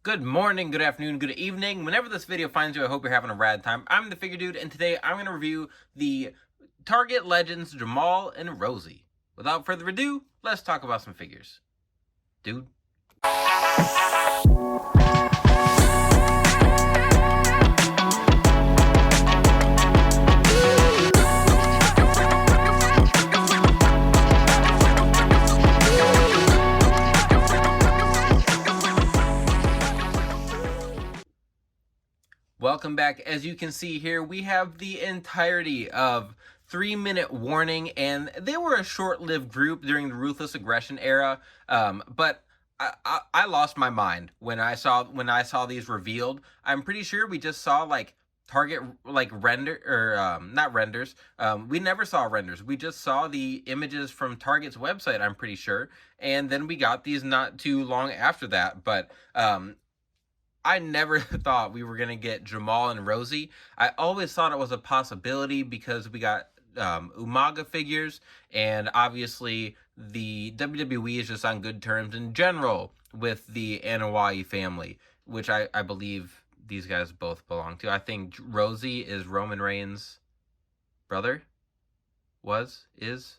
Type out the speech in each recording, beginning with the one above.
Good morning, good afternoon, good evening. Whenever this video finds you, I hope you're having a rad time. I'm the Figure Dude, and today I'm going to review the Target Legends Jamal and Rosey. Without further ado, let's talk about some figures. Dude. Welcome back. As you can see here, we have the entirety of 3-Minute Warning, and they were a short-lived group during the Ruthless Aggression era, but I lost my mind when I saw these revealed. I'm pretty sure we just saw Target render or not renders. We never saw renders. We just saw the images from Target's website, I'm pretty sure, and then we got these not too long after that. But I never thought we were going to get Jamal and Rosey. I always thought it was a possibility because we got Umaga figures, and obviously the WWE is just on good terms in general with the Anoa'i family, which I believe these guys both belong to. I think Rosey is Roman Reigns' brother? Is?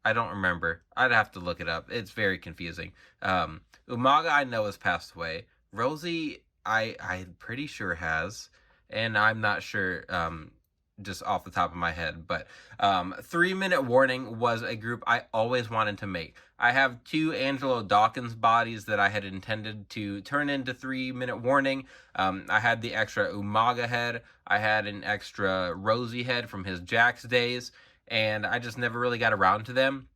I don't remember. I'd have to look it up. It's very confusing. Umaga I know has passed away. Rosey, I'm pretty sure has, and I'm not sure just off the top of my head, but 3-Minute Warning was a group I always wanted to make. I have 2 Angelo Dawkins bodies that I had intended to turn into 3-Minute Warning. I had the extra Umaga head, I had an extra Rosey head from his Jax days, and I just never really got around to them.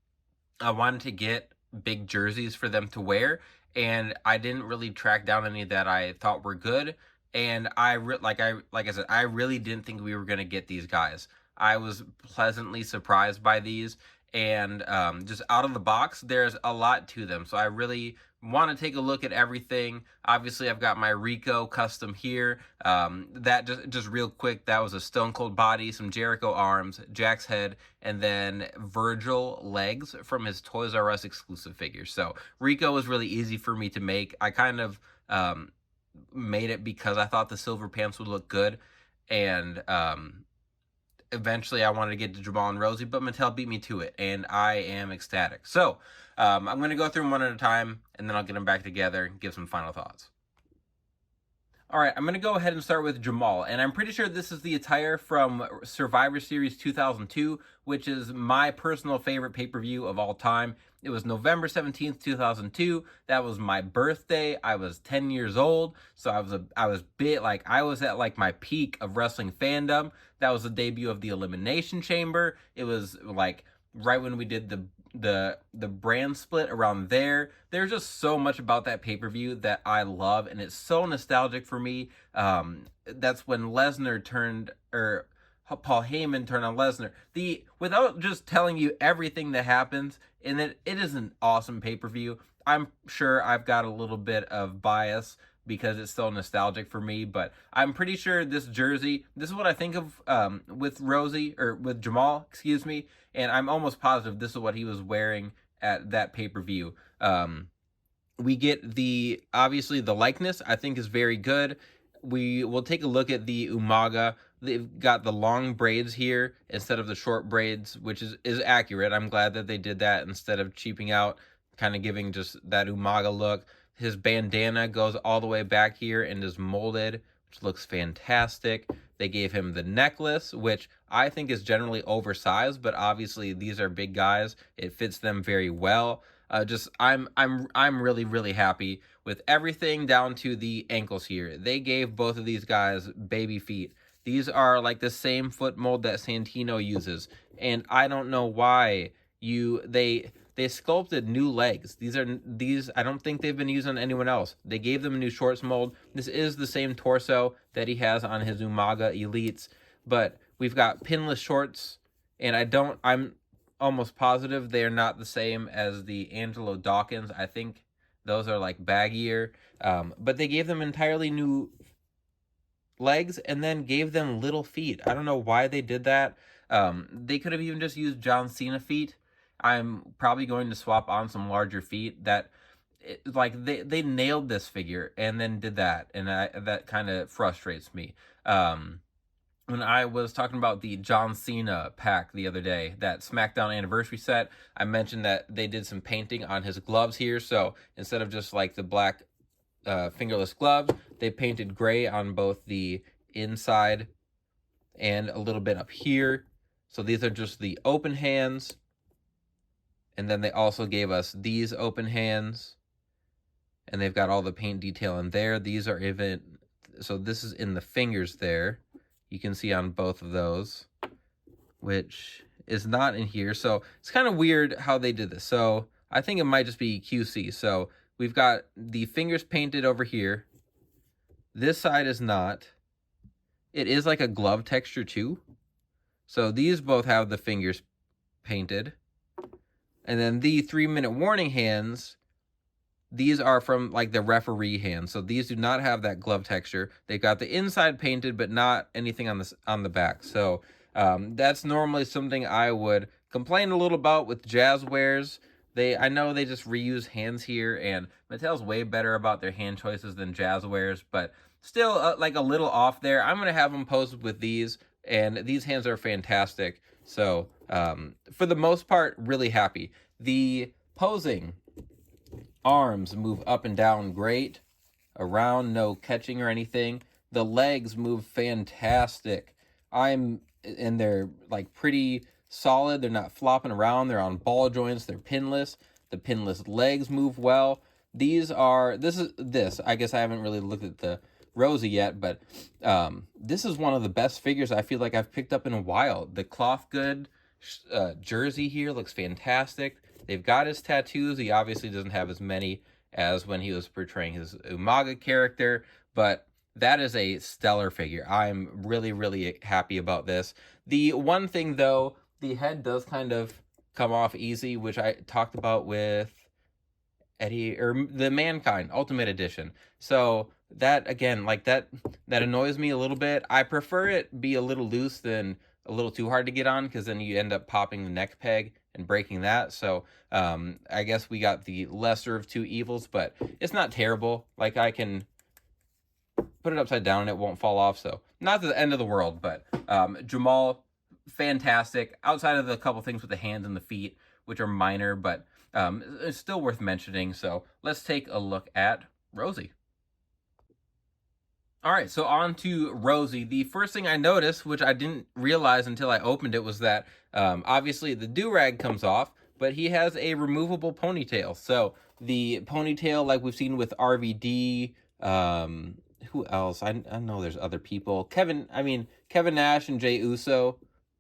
I wanted to get big jerseys for them to wear, and I didn't really track down any that I thought were good. And like I said, I really didn't think we were gonna get these guys. I was pleasantly surprised by these, and just out of the box, there's a lot to them. So I really want to take a look at everything. Obviously, I've got my Rico custom here. That just real quick, that was a Stone Cold body, some Jericho arms, Jack's head, and then Virgil legs from his Toys R Us exclusive figures. So Rico was really easy for me to make. I kind of made it because I thought the silver pants would look good, and eventually I wanted to get to Jamal and Rosey, but Mattel beat me to it, and I am ecstatic. So I'm going to go through them one at a time, and then I'll get them back together and give some final thoughts. All right, I'm going to go ahead and start with Jamal, and I'm pretty sure this is the attire from Survivor Series 2002, which is my personal favorite pay-per-view of all time. It was November 17th, 2002. That was my birthday. I was 10 years old, so I was at my peak of wrestling fandom. That was the debut of the Elimination Chamber. It was like right when we did the brand split around there. There's just so much about that pay-per-view that I love, and it's so nostalgic for me. That's when Lesnar turned, or Paul Heyman turned on Lesnar. Without just telling you everything that happens, and it is an awesome pay-per-view. I'm sure I've got a little bit of bias because it's so nostalgic for me, but I'm pretty sure this jersey, this is what I think of with Jamal, excuse me, and I'm almost positive this is what he was wearing at that pay-per-view. We get obviously the likeness, I think is very good. We will take a look at the Umaga. They've got the long braids here instead of the short braids, which is accurate. I'm glad that they did that instead of cheaping out, kind of giving just that Umaga look. His bandana goes all the way back here and is molded, which looks fantastic. They gave him the necklace, which I think is generally oversized, but obviously these are big guys. It fits them very well. I'm really, really happy with everything down to the ankles here. They gave both of these guys baby feet. These are like the same foot mold that Santino uses, and I don't know why they sculpted new legs. These I don't think they've been used on anyone else. They gave them a new shorts mold. This is the same torso that he has on his Umaga Elites, but we've got pinless shorts, and I'm almost positive they're not the same as the Angelo Dawkins. I think those are like baggier, but they gave them entirely new legs and then gave them little feet. I don't know why they did that. They could have even just used John Cena feet. I'm probably going to swap on some larger feet. That like they nailed this figure and then did that, and that kind of frustrates me. When I was talking about the John Cena pack the other day, that SmackDown anniversary set, I mentioned that they did some painting on his gloves here. So instead of just like the black fingerless gloves, they painted gray on both the inside and a little bit up here. So these are just the open hands. And then they also gave us these open hands. And they've got all the paint detail in there. These are even, so this is in the fingers there. You can see on both of those, which is not in here. So it's kind of weird how they did this. So I think it might just be QC. So we've got the fingers painted over here. This side is not. It is like a glove texture too. So these both have the fingers painted. And then the 3-minute warning hands, these are from like the referee hands. So these do not have that glove texture. They've got the inside painted, but not anything on the back. So that's normally something I would complain a little about with Jazzwares. I know they just reuse hands here, and Mattel's way better about their hand choices than Jazzwares, but still like a little off there. I'm gonna have them posed with these, and these hands are fantastic. So for the most part, really happy. The posing arms move up and down great, around, no catching or anything. The legs move fantastic. And they're like pretty solid. They're not flopping around. They're on ball joints. They're pinless. The pinless legs move well. This. I guess I haven't really looked at the Rosey yet, but this is one of the best figures I feel like I've picked up in a while. The cloth good jersey here looks fantastic. They've got his tattoos. He obviously doesn't have as many as when he was portraying his Umaga character, but that is a stellar figure. I'm really, really happy about this. The one thing, though, the head does kind of come off easy, which I talked about with Eddie, or the Mankind Ultimate Edition. So that, again, like that annoys me a little bit. I prefer it be a little loose than a little too hard to get on, because then you end up popping the neck peg and breaking that. So I guess we got the lesser of two evils, but it's not terrible. Like, I can put it upside down and it won't fall off. So not the end of the world, but Jamal, fantastic. Outside of the couple things with the hands and the feet, which are minor, but it's still worth mentioning. So let's take a look at Rosey. All right, so on to Rosey. The first thing I noticed, which I didn't realize until I opened it, was that obviously the do-rag comes off, but he has a removable ponytail. So the ponytail, like we've seen with RVD, who else? I know there's other people. Kevin Nash and Jey Uso,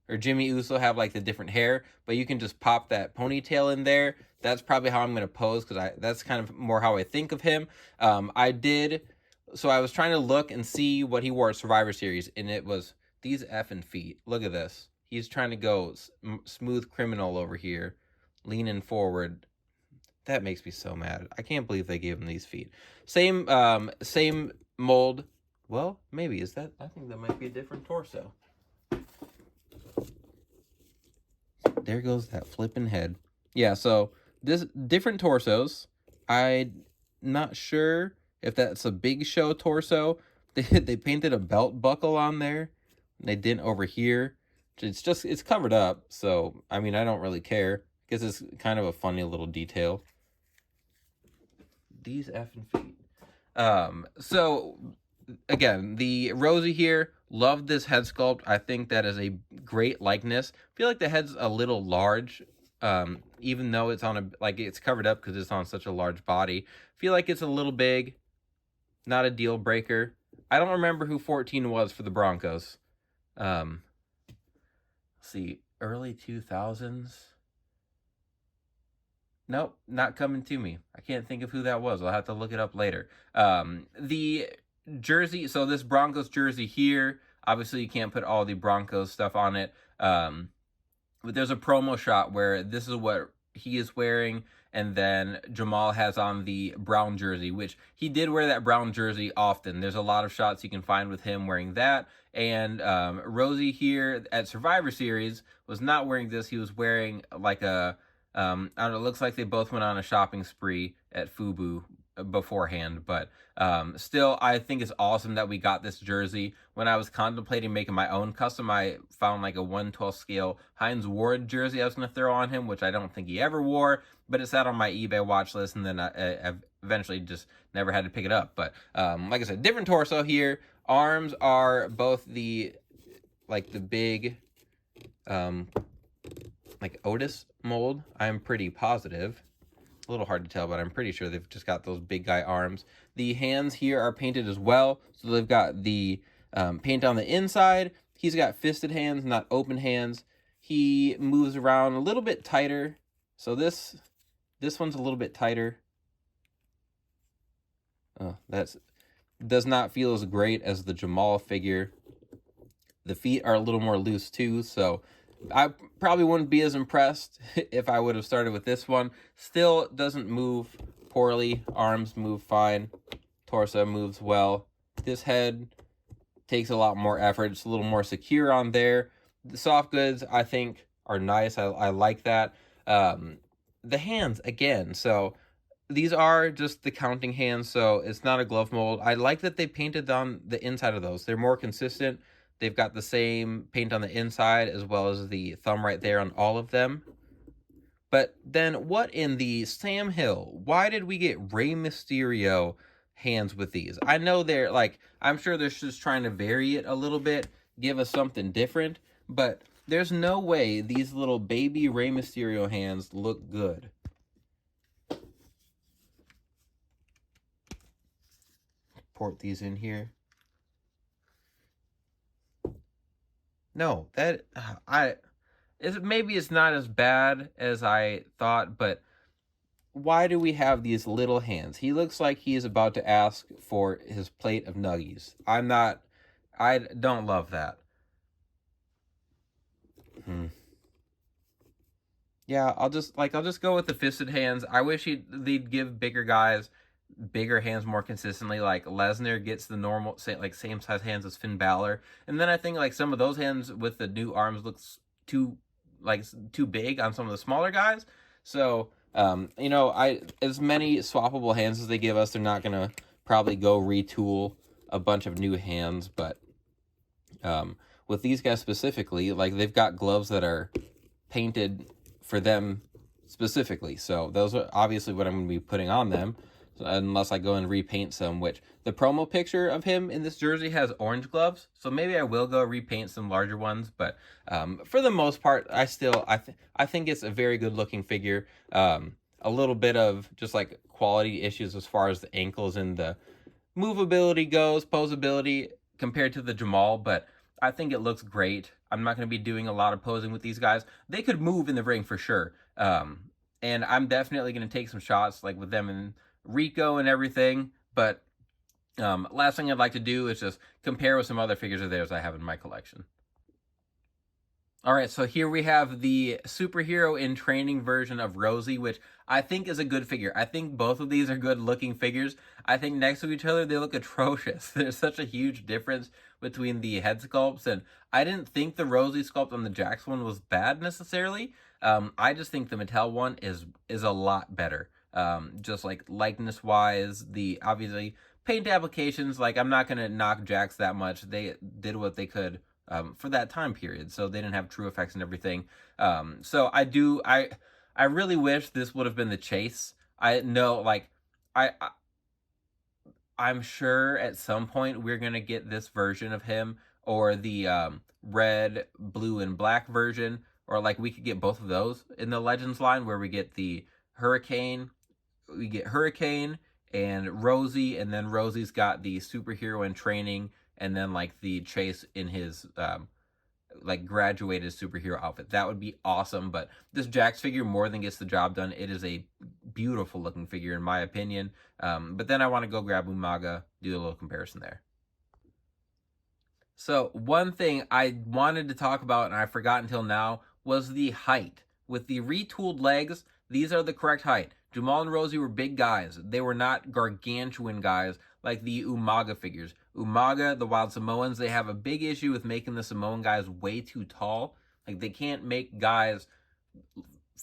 or Jimmy Uso, have like the different hair, but you can just pop that ponytail in there. That's probably how I'm going to pose, because that's kind of more how I think of him. So I was trying to look and see what he wore at Survivor Series, and it was these effing feet. Look at this. He's trying to go smooth criminal over here, leaning forward. That makes me so mad. I can't believe they gave him these feet. Same mold. Well, maybe. Is that? I think that might be a different torso. There goes that flipping head. Yeah, so this different torsos. I'm not sure if that's a Big Show torso. They painted a belt buckle on there. They didn't over here. It's covered up, so I mean, I don't really care, because it's kind of a funny little detail. These effing feet. So again, the Rosey here, love this head sculpt. I think that is a great likeness. I feel like the head's a little large, even though it's it's covered up because it's on such a large body. I feel like it's a little big. Not a deal breaker. I don't remember who 14 was for the Broncos. Let's see, early 2000s. Nope, not coming to me. I can't think of who that was. I'll have to look it up later. The jersey, so this Broncos jersey here, obviously you can't put all the Broncos stuff on it. But there's a promo shot where this is what he is wearing, and then Jamal has on the brown jersey, which he did wear that brown jersey often. There's a lot of shots you can find with him wearing that. And Rosey here at Survivor Series was not wearing this. He was wearing like a, I don't know, it looks like they both went on a shopping spree at Fubu beforehand, but still, I think it's awesome that we got this jersey. When I was contemplating making my own custom, I found like a 1/12 scale Heinz Ward jersey I was going to throw on him, which I don't think he ever wore, but it sat on my eBay watch list, and then I eventually just never had to pick it up. But like I said, different torso here. Arms are both the big like Otis mold. I'm pretty positive. A little hard to tell, but I'm pretty sure they've just got those big guy arms. The hands here are painted as well, so they've got the paint on the inside. He's got fisted hands, not open hands. He moves around a little bit tighter, so this one's a little bit tighter. Oh, that's does not feel as great as the Jamal figure. The feet are a little more loose too, so I probably wouldn't be as impressed if I would have started with this one. Still doesn't move poorly. Arms move fine. Torso moves well. This head takes a lot more effort. It's a little more secure on there. The soft goods, I think, are nice. I like that. The hands, again, so these are just the counting hands, so it's not a glove mold. I like that they painted on the inside of those. They're more consistent. They've got the same paint on the inside as well as the thumb right there on all of them. But then what in the Sam Hill? Why did we get Rey Mysterio hands with these? I know they're like, I'm sure they're just trying to vary it a little bit, give us something different, but there's no way these little baby Rey Mysterio hands look good. Port these in here. No, maybe it's not as bad as I thought, but why do we have these little hands? He looks like he is about to ask for his plate of nuggies. I don't love that. Yeah, I'll just go with the fisted hands. I wish they'd give bigger guys bigger hands more consistently. Like Lesnar gets the normal same size hands as Finn Balor, and then I think like some of those hands with the new arms looks too big on some of the smaller guys. So as many swappable hands as they give us, they're not gonna probably go retool a bunch of new hands. But with these guys specifically, like they've got gloves that are painted for them specifically, so those are obviously what I'm going to be putting on them, unless I go and repaint some, which the promo picture of him in this jersey has orange gloves, so maybe I will go repaint some larger ones, but for the most part, I think it's a very good looking figure. A little bit of just like quality issues as far as the ankles and the movability goes, posability compared to the Jamal, but I think it looks great. I'm not going to be doing a lot of posing with these guys. They could move in the ring for sure. And I'm definitely going to take some shots like with them and Rico and everything. But last thing I'd like to do is just compare with some other figures of theirs I have in my collection. All right, so here we have the superhero in training version of Rosey, which I think is a good figure. I think both of these are good looking figures. I think next to each other, they look atrocious. There's such a huge difference between the head sculpts, and I didn't think the Rosey sculpt on the Jax one was bad necessarily. I just think the Mattel one is a lot better. Just like likeness wise, the obviously paint applications, like I'm not gonna knock Jax that much. They did what they could for that time period, so they didn't have true effects and everything. So I really wish this would have been the chase. I know, like I'm sure at some point we're gonna get this version of him, or the red, blue, and black version, or like we could get both of those in the Legends line, where we get the Hurricane, and Rosey, and then Rosey's got the superhero in training, and then like the Chase in his like graduated superhero outfit. That would be awesome. But this Jax figure more than gets the job done. It is a beautiful looking figure in my opinion. But then I want to go grab Umaga, do a little comparison there. So one thing I wanted to talk about and I forgot until now was the height. With the retooled legs, these are the correct height. Jamal and Rosey were big guys. They were not gargantuan guys like the Umaga figures. Umaga, the Wild Samoans, they have a big issue with making the Samoan guys way too tall. Like, they can't make guys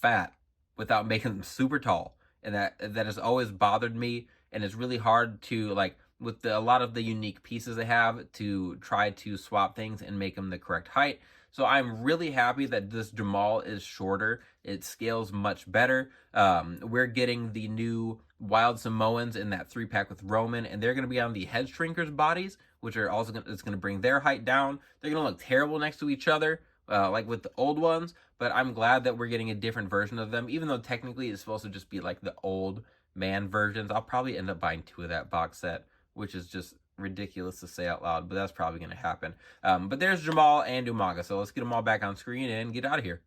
fat without making them super tall. and that has always bothered me, and it's really hard to like with a lot of the unique pieces they have to try to swap things and make them the correct height. So I'm really happy that this Jamal is shorter. It scales much better. We're getting the new Wild Samoans in that 3-pack with Roman, and they're going to be on the Head Shrinkers bodies, which are also it's going to bring their height down. They're going to look terrible next to each other, like with the old ones, but I'm glad that we're getting a different version of them, even though technically it's supposed to just be like the old man versions. I'll probably end up buying 2 of that box set, which is just ridiculous to say out loud, but that's probably going to happen. But there's Jamal and Umaga, so let's get them all back on screen and get out of here.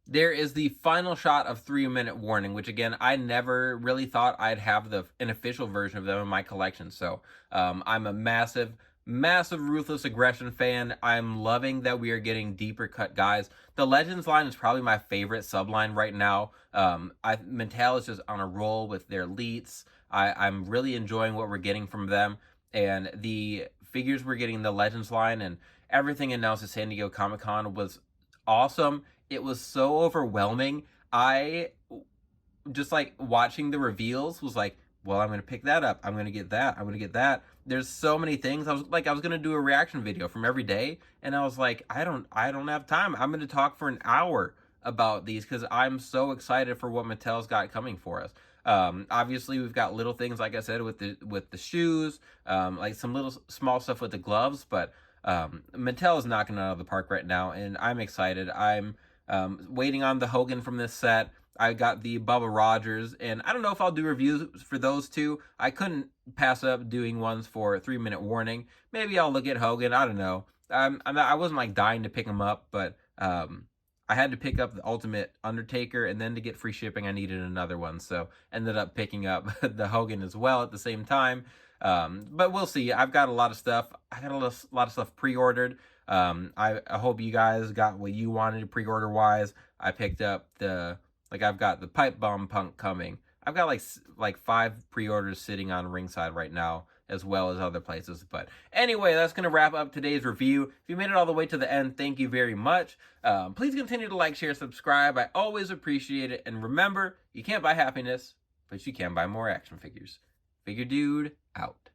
There is the final shot of 3-minute warning, which again, I never really thought I'd have an official version of them in my collection. So I'm a massive Ruthless Aggression fan. I'm loving that we are getting deeper cut guys. The Legends line is probably my favorite subline right now. Mattel is just on a roll with their elites. I'm really enjoying what we're getting from them, and the figures we're getting in the Legends line and everything announced at San Diego Comic-Con was awesome. It was so overwhelming. I just like watching the reveals was like, well, I'm going to pick that up. I'm going to get that. I'm going to get that. There's so many things. I was going to do a reaction video from every day, and I was like, I don't have time. I'm going to talk for an hour about these because I'm so excited for what Mattel's got coming for us. Obviously we've got little things, like I said, with the shoes, like some little small stuff with the gloves, but Mattel is knocking it out of the park right now, and I'm excited. I'm waiting on the Hogan from this set. I got the Bubba Rogers, and I don't know if I'll do reviews for those two. I couldn't pass up doing ones for 3-minute warning. Maybe I'll look at Hogan. I don't know. I wasn't like dying to pick him up, but I had to pick up the Ultimate Undertaker, and then to get free shipping, I needed another one. So ended up picking up the Hogan as well at the same time. But we'll see. I've got a lot of stuff. I got a lot of stuff pre-ordered. I hope you guys got what you wanted pre-order wise. I picked up I've got the Pipe Bomb Punk coming. I've got like 5 pre-orders sitting on Ringside right now, as well as other places. But anyway, that's going to wrap up today's review. If you made it all the way to the end, thank you very much. Please continue to like, share, subscribe. I always appreciate it. And remember, you can't buy happiness, but you can buy more action figures. Figure Dude, out.